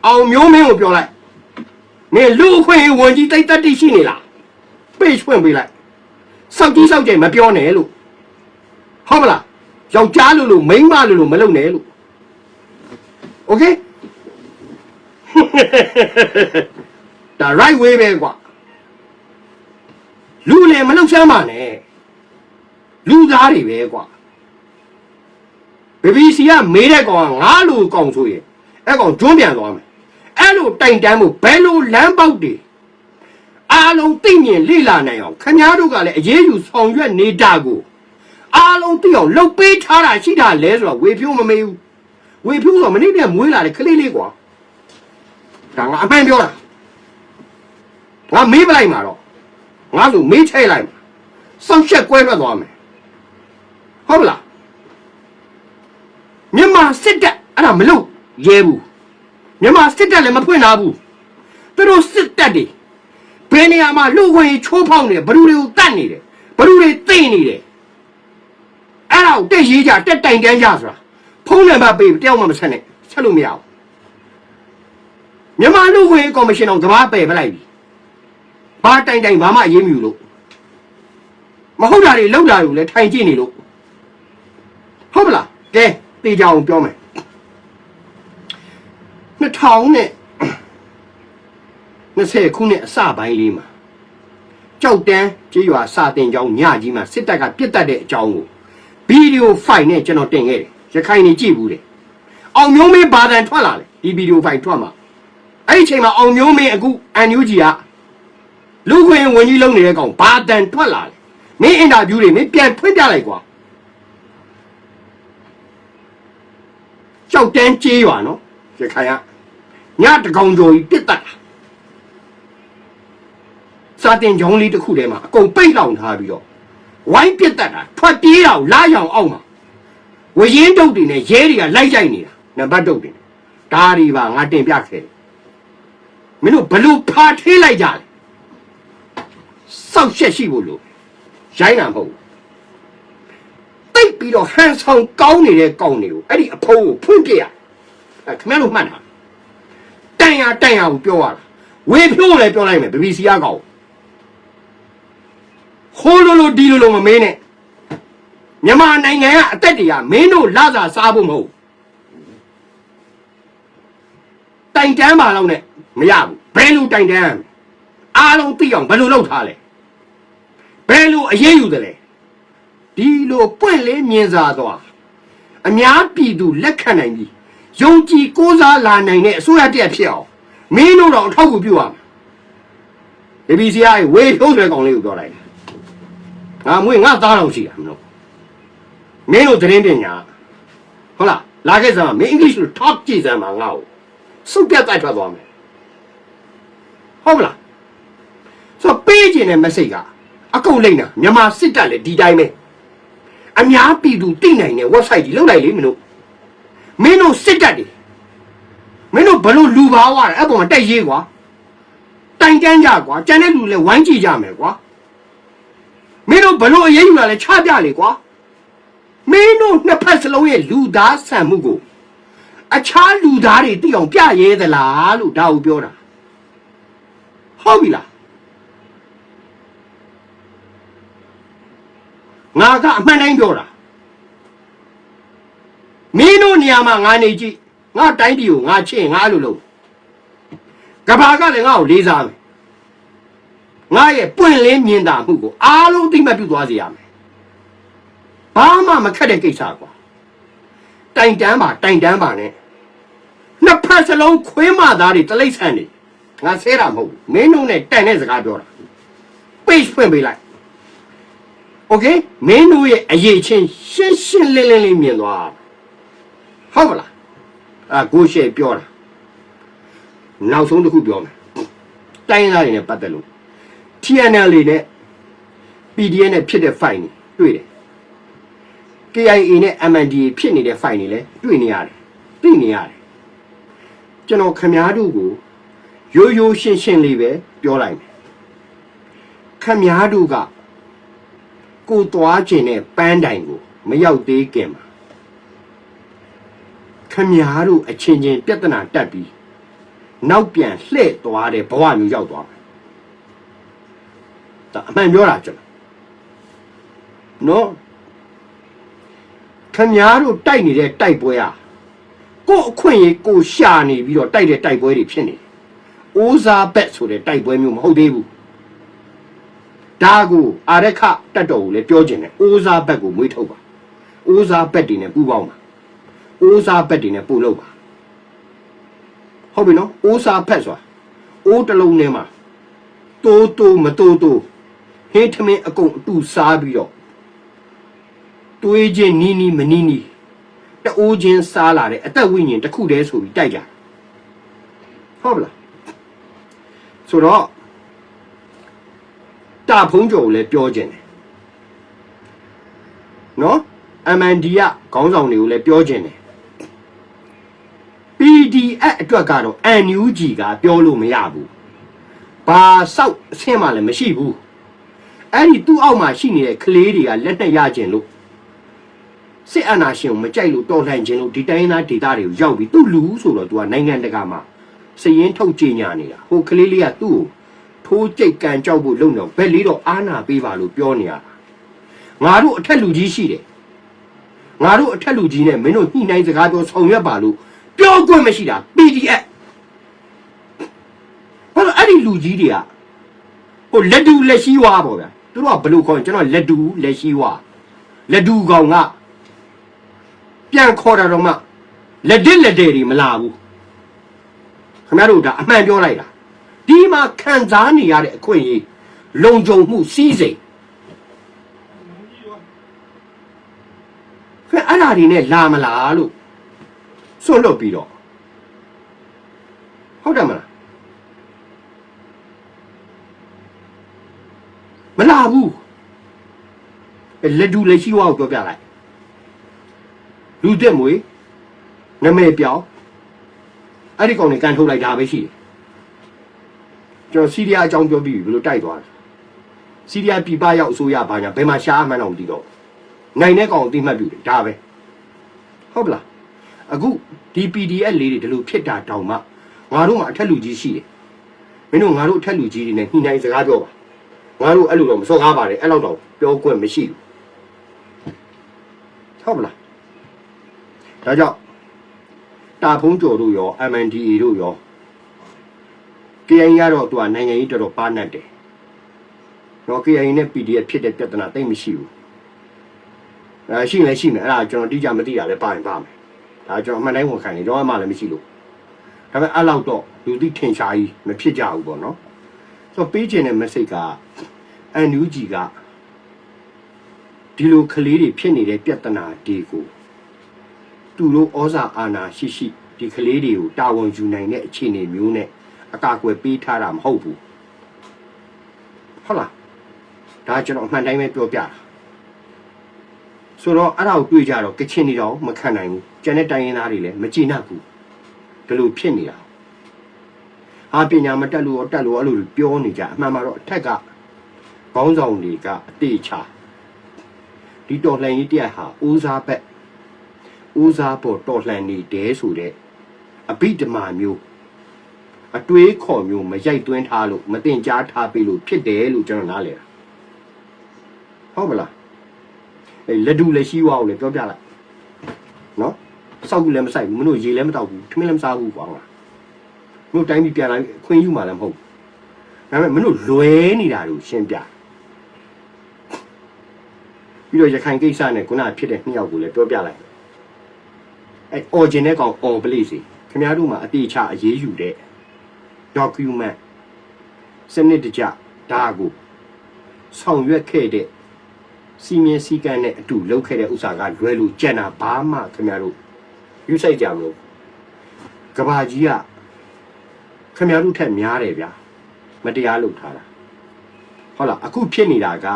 အောင်မျိုးမင်းကိုပြောလိုက်မင်းလူအခွင့်အရေးဝန်ကြီးတိတ်တက်တိရှိနေလား page ဖွင့်ပေးလိုက်စောက်ကြီးစောက်ကြိမ်မပြောနဲ့လို့ဟုတ်မလားယောက်ျားလို့မိန်းမလို့မလုပ်နဲ့လို့โอเคဒါ right way ပဲကွာလူလည်းမလုပ်ချမ်းပါနဲ့လူသားတွေပဲကွာ BBC ကမေးတဲ့ကောင်ကငါလိုကောင်ဆိုရင်အဲ့ကောင်ကျွန်းပြန်သွားမယ်အဲ့လိုတိုင်တန်းမှုဘယ်လိုလမ်းပေါက်တွေ အားလုံးသိမြင်လေ့လာနိုင်အောင်ခင်ဗျားတို့ကလည်းအရေးယူဆောင်ရွက်နေတာကိုအားလုံးသိအောင်လှုပ်ပေးထားတာရှိတာလဲဆိုတော့ဝေဖြိုးမမေးဘူးဝေဖြိုးဆိုမနေ့ကမွေးလာတဲ့ကလေးလေးကွာဒါငါအမှန်ပြောတာငါမေးပလိုက်မှာတော့ငါဆိုမေးချိုက်လိုက်မှာစောင့်ချက်ကွဲထွက်သွားမယ်ဟုတ်လားမြန်မာစစ်တပ်အဲ့ဒါမလုပ်ရဲဘူးမြန်မာစစ်တပ်လည်းမဖွင့်လာဘူးသူတို့စစ်တပ်တွေဘယ်နေရာမှာလူခွင့်ချိုးဖောက်နေဘလူတွေကိုတတ်နေတယ်ဘလူတွေသိနေတယ်အဲ့ဒါကိုတက်ရေးကြတက်တိုင်တန်းကြဆိုတာဖုံးနံပါတ်ပေးတယောက်မှမဆက်နဲ့ဆက်လို့မရဘူးမြန်မာလူခွင့်ကော်မရှင်အောင်ကဘာပယ်ပလိုက်ပြီဘာတိုင်တိုင်ဘာမှအရေးမယူလို့မဟုတ်တာတွေလောက်တာတွေကိုလည်းထိုင်ကြည့်နေလို့ဟုတ်မလားကဲတေချာအောင်ပြောမယ်2020ခုနှစ်အစပိုင်းလေးမှာကြောက်တန်းကြေးရွာစာတင်ကျောင်းညကြီးမှာစစ်တပ်ကပြစ်တက်တဲ့အကြောင်းကိုဗီဒီယိုဖိုင်နဲ့ကျွန်တော်တင်ခဲ့တယ်ရခိုင်နေကြည့်ဘူးတယ်အောင်မျိုးမင်းဘာတန်ထွက်လာတယ်ဒီဗီဒီယိုဖိုင်ထွက်မှာအဲ့ဒီအချိန်မှာအောင်မျိုးမင်းအခုအန်ယူဂျီကလူခွင့်ဝင်ကြီးလုံးနေတဲ့ကောင်ဘာတန်ထွက်လာတယ်မင်းအင်တာဗျူးတွေမင်းပြန်ဖွင့်ပြလိုက်ကွာကြောက်တန်းကြေးရွာနော်ရခိုင်ကညတကောင်ကျော်ကြီးပြစ်တက်တာစာတင်ကျောင်းလေးတစ်ခုထဲမှာအကုန်ပိတ်လောင်ထားပြီးတော့ဝိုင်းပြစ်တက်တာထွက်ပြေးတော့လာရောင်အောင်မှာဝရင်တုတ်တွေနဲ့ရဲတွေကလိုက်ကြိုက်နေတာနံပါတ်တုတ်တွေဒါတွေပါငါတင်ပြခဲ့မင်းတို့ဘလို့ဖာထေးလိုက်ကြလဲစောက်ရှက်ရှိဖို့လို့ရိုင်းတာမဟုတ်ဘူးတိတ်ပြီးတော့ဟန်ဆောင်ကောင်းနေတဲ့ကောင်တွေကိုအဲ့ဒီအဖိုးကိုဖွင့်ပြရခင်ဗျားတို့မှတ်တာတန်ရကိုပြောရတာဝေဖြိုးလည်းပြောလိုက်မယ် BBC ကကောင်ခိုးလို့ဒီလိုမမင်းနဲ့မြန်မာနိုင်ငံကအသက်တွေကမင်းတို့လာစာစားဖို့မဟုတ်တိုင်တန်းပါတော့နဲ့မရဘူးဘယ်လိုတိုင်တန်းအားလုံးသိအောင်ဘယ်လိုလုပ်ထားလဲဘယ်လိုအရေးယူတယ်လဲဒီလိုပွင့်လေးမြင်စားသွားအများပြည်သူလက်ခံနိုင်ပြီယုံကြည်ကိုးစားလာနိုင်တဲ့အစိုးရတက်ဖြစ်အောင်မင်းတို့တော့အထောက်အကူပြုရမယ် BBC ကဝေဖြိုးတဲ့ကောင်လေးကိုပြောလိုက်တယ်ငါမွေးငါသားတော်ရှိတာမလို့မင်းတို့သတင်းပညာဟုတ်လားလာခဲ့စမ်းမင်းအင်္ဂလိပ်လို talk ကြည့်စမ်းပါငါ့ကိုစုပ်ပြတ်တိုက်ထွက်သွားမယ်ဟုတ်မလားဆိုတော့ပေးခြင်းတဲ့ message ကအကုန်လိမ့်တာမြန်မာစစ်တပ်လည်းဒီတိုင်းပဲအများပြည်သူသိနိုင်တဲ့ website ကြီးလုပ်လိုက်လေမင်းတို့စစ်တပ်တွေမင်းတို့ဘလို့လူပါဝါအဲ့ပေါ်မှာတက်ရေးကွာတိုင်တန်းကြကွာကျန်တဲ့လူလည်းဝိုင်းကြည့်ကြမယ်ကွာမင်းတို့ဘလို့အရေးယူလာလဲချပြလေကွာမင်းတို့နှစ်ဖက်စလုံးရဲ့လူသားဆန်မှုကိုအခြားလူသားတွေသိအောင်ပြရဲသလားလို့ဒါကိုပြောတာဟုတ်ပြီလားငါကအမှန်တိုင်းပြောတာမင်းတို့နေရာမှာငါနေကြည့်ငါတိုင်းပြည်ကိုငါချစ်ငါလို့လို့ကဘာကလည်းငါ့ကိုလေးစားမယ်ငါရဲ့ပွင့်လင်းမြင်သာမှုကိုအားလုံးသိမှတ်ပြုသွားစေရမယ်ဘာမှမခက်တဲ့ကိစ္စကွာတိုင်တန်းပါနဲ့နှစ်ဖက်စလုံးခွေးမသားတွေတလိမ့်ဆန်နေငါဆဲတာမဟုတ်ဘူးမင်းတို့နဲ့တန်တဲ့စကားပြောတာ page ဖွင့်ပေးလိုက်โอเคမင်းတို့ရဲ့အရေးချင်းရှင်းလင်းမြင်သွားဟုတ်မလားကိုရှေ့ပြောတာနောက်ဆုံးတစ်ခုပြောမယ်တိုင်းသားတွေနဲ့ပတ်သက်လို့ TNL နဲ့ PDF နဲ့ဖြစ်တဲ့ file တွေတွေ့တယ် KIA နဲ့ MNDAA ဖြစ်နေတဲ့ file တွေလည်းတွေ့နေရတယ်သိနေရတယ်ကျွန်တော်ခင်ဗျားတို့ကိုရိုးရှင်းလေးပဲပြောလိုက်မယ်ခင်ဗျားတို့ကကိုသွားခြင်းနဲ့ပန်းတိုင်ကိုမရောက်သေးခင်မှာခင်ဗျားတို့အချင်းချင်းပြဿနာတက်ပြီးနောက်ပြန်လှည့်သွားတဲ့ဘဝမျိုးရောက်သွားတယ်ဒါအမှန်ပြောတာကျွန်တော်နော်ခင်ဗျားတို့တိုက်နေတဲ့တိုက်ပွဲဟာကိုအခွင့်အရေးကိုရှာနေပြီးတော့တိုက်တဲ့တိုက်ပွဲတွေဖြစ်နေတယ်အိုးစားဘက်ဆိုတဲ့တိုက်ပွဲမျိုးမဟုတ်သေးဘူးဒါကိုအာရခတက်တော်ကိုလည်းပြောခြင်းနဲ့အိုးစားဘက်ကိုမွေးထုတ်ပါအိုးစားဘက်တွေနဲ့ပူးပေါင်းပါအိုးစားဘက်တွေနဲ့ပို့လို့ပါဟုတ်ပြီနော်အိုးစားဘက်ဆိုတာအိုးတစ်လုံးထဲမှာ တိုးမတိုးဟင်းထမင်းအကုန်အတူစားပြီးတော့တွေးချင်းနီးမနီးတအိုးချင်းစားလာတဲ့အသက်ဝိညာဉ်တစ်ခုတည်းဆိုပြီးတိုက်ကြဟုတ်ပါလားဆိုတော့တာဖုံးကျော်ကိုလည်းပြောခြင်းတယ်နော် MND ကခေါင်းဆောင်တွေကိုလည်းပြောခြင်းတယ် PDF အတွက်ကတော့ NUG ကပြောလို့မရဘူးဘာစောက်အဆင့်မှလည်းမရှိဘူးအဲ့ဒီသူ့အောက်မှာရှိနေတဲ့ကလေးတွေကလက်နဲ့ရခြင်းလို့စစ်အာဏာရှင်ကိုမကြိုက်လို့တော်လှန်ခြင်းလို့ဒီတိုင်းသားဒေသတွေကိုရောက်ပြီးသူ့လူဆိုတော့သူကနိုင်ငံတကာမှာစည်ရင်ထုတ်ကြေညာနေတာဟိုကလေးလေးကသူ့ကိုထိုးကြိတ်ကန်ကြောက်ဖို့လုံတော့ဘက်လေးတော့အာနာပေးပါလို့ပြောနေရတာငါတို့အထက်လူကြီးရှိတယ်ငါတို့အထက်လူကြီးနဲ့မင်းတို့ညှိနှိုင်းစကားပြောဆောင်ရွက်ပါလို့ပြောခွင့်မရှိတာ PDF ဟိုအဲ့ဒီလူကြီးတွေကဟိုလက်တူလက်ရှိဝါပေါ့ဗျာသူတို့ကဘယ်လိုခေါ်ရင်ကျွန်တော်လက်တူလက်ရှိဝါလက်တူကောင်ကပြန်ခေါ်တာတော့မှလက်တဲ့တွေမလာဘူးခင်ဗျားတို့ဒါအမှန်ပြောလိုက်တာဒီမှာခံစားနေရတဲ့အခွင့်အရေးလုံခြုံမှုစီးစိမ်ခင်အဲ့ဒါတွေနဲ့လာမလားလို့စွန့်လွတ်ပြီးတော့ဟုတ်တယ်မလားမလာဘူးလက်တူလက်ရှိဝါကိုပြောပြလိုက်လူတက်မွေနမဲပြောင်းအဲ့ဒီကောင်တွေကန်ထုတ်လိုက်တာပဲရှိတယ်ကျွန်တော်စီးရီးယားအကြောင်းပြောပြီးဘယ်လိုတိုက်သွားလဲစီးရီးယားပြည်ပရောက်အစိုးရဘာညာဘယ်မှာရှားမှန်းတော့မသိတော့နိုင်တဲ့ကောင်အတိမှတ်ပြုတယ်ဒါပဲဟုတ်ပလားအခုဒီ PDF လေးတွေဒီလိုဖြစ်တာတောင်မှငါတို့မှာအထက်လူကြီးရှိတယ်မင်းတို့ငါတို့အထက်လူကြီးတွေနဲ့ညှိနှိုင်းစကားပြောပါငါတို့အဲ့လိုတော့မစော်ကားပါနဲ့အဲ့လောက်တော့ပြောခွင့်မရှိဘူးဟုတ်ပလားဒါကြောင့်တာဖုံးကျော်တို့ရော MNDA တို့ရော KIA ကတော့သူကနိုင်ငံရေးတော်တော်ပါနှက်တယ်နော် KIA နဲ့ PDF ဖြစ်တဲ့ပြဿနာတိတ်မရှိဘူးရှိမယ်အဲ့ဒါကျွန်တော်တိကျမသိရလဲပါရင်ပါမယ်ဒါကျွန်တော်အမှန်တိုင်းဝန်ခံနေတော့မှလည်းမရှိလို့ဒါပေမဲ့အဲ့လောက်တော့လူသိထင်ရှားကြီးမဖြစ်ကြဘူးပေါ့နော်ဆိုတော့ပေးခြင်းတဲ့ message က NUG ကဒီလိုကလေးတွေဖြစ်နေတဲ့ပြဿနာတွေကိုသူတို့ဩဇာအာဏာရှိဒီကလေးတွေကိုတာဝန်ယူနိုင်တဲ့အခြေအနေမျိုးနဲ့အကာအကွယ်ပေးထားတာမဟုတ်ဘူးဟုတ်လားဒါကျွန်တော်အမှန်တိုင်းပဲပြောပြတာဆိုတော့အဲ့ဒါကိုတွေ့ကြတော့ကချင်နေတော့မခံနိုင်ဘူးကျန်တဲ့တိုင်းရင်းသားတွေလည်းမကြည်နပ်ဘူးဒီလိုဖြစ်နေတာဟာပညာမတက်လို့တက်လို့အဲ့လိုပြောနေကြအမှန်မှာတော့အထက်ကခေါင်းဆောင်တွေကအတေချာဒီတော်လှန်ရေးတရားဟာဦးစားဘက်ဦးစားပေါ်တော်လှန်နေတယ်ဆိုတဲ့အဘိဓမ္မာမျိုးအတွေးခေါ်မျိုးမရိုက်သွင်းထားလို့မတင်ကြားထားပေးလို့ဖြစ်တယ်လို့ကျွန်တော်နားလည်တာဟုတ်မလားလက်တူလက်ရှိဝါကိုလည်းပြောပြလိုက်နော်စောက်ကူလည်းမဆိုင်ဘူးမင်းတို့ရေလည်းမတောက်ဘူးထမင်းလည်းမစားဘူးကွာမင်းတို့တိုင်းပြည်ပြန်လာခွင့်ယူမှလည်းမဟုတ်ဘူးဒါပေမဲ့မင်းတို့လွဲနေတာကိုရှင်းပြပြီးတော့ရခိုင်ကိစ္စနဲ့ခုနဖြစ်တဲ့နှစ်ယောက်ကိုလည်းပြောပြလိုက်original ကောင် on place ခင်ဗျားတို့မှာအတိအကျအရေးယူတဲ့ document စနစ်တကျဒါကိုဆောင်ရွက်ခဲ့တဲ့စီမင်းစည်းကမ်းနဲ့အတူလုပ်ခဲ့တဲ့ဥစ္စာကလွယ်လို့ကြံတာဘာမှခင်ဗျားတို့ယူဆိုင်ကြမလို့ကဘာကြီးကခင်ဗျားတို့ထက်များတယ်ဗျာမတရားလုပ်ထားတာဟုတ်လားအခုဖြစ်နေတာက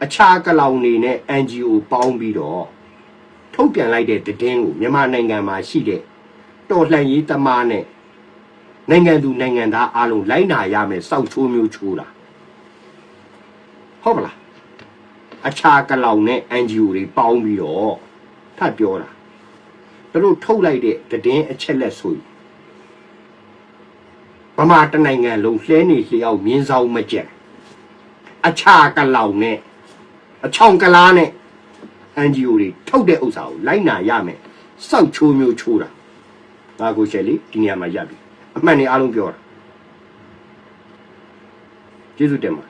အခြားကလောင်နေနဲ့ NGO ပေါင်းပြီးတော့ထုတ်ပြန်လိုက်တဲ့သတင်းကိုမြန်မာနိုင်ငံမှာရှိတဲ့တော်လှန်ရေးသမားနဲ့နိုင်ငံသူနိုင်ငံသားအားလုံးလိုက်နာရမယ်စောက်ချိုးမျိုးချိုးတာဟုတ်ပါလားအခြားကလောင်နဲ့ NGO တွေပေါင်းပြီးတော့ထပ်ပြောတာတို့ထုတ်လိုက်တဲ့သတင်းအချက်လက်ဆိုဗမာတနိုင်ငံလုံးလှဲနေလျှောက်မြင်းဆောင်မကျက်အခြားကလောင်နဲ့အချောင်ကလားနဲ့NGO တွေထုတ်တဲ့ဥစ္စာကိုလိုက်နာရမယ်စောက်ချိုးမျိုးချိုးတာဒါကိုရှယ်လေဒီနေရာမှာရပ်ပြီအမှန်နဲ့အားလုံးပြောတာကျေးဇူးတင်ပါ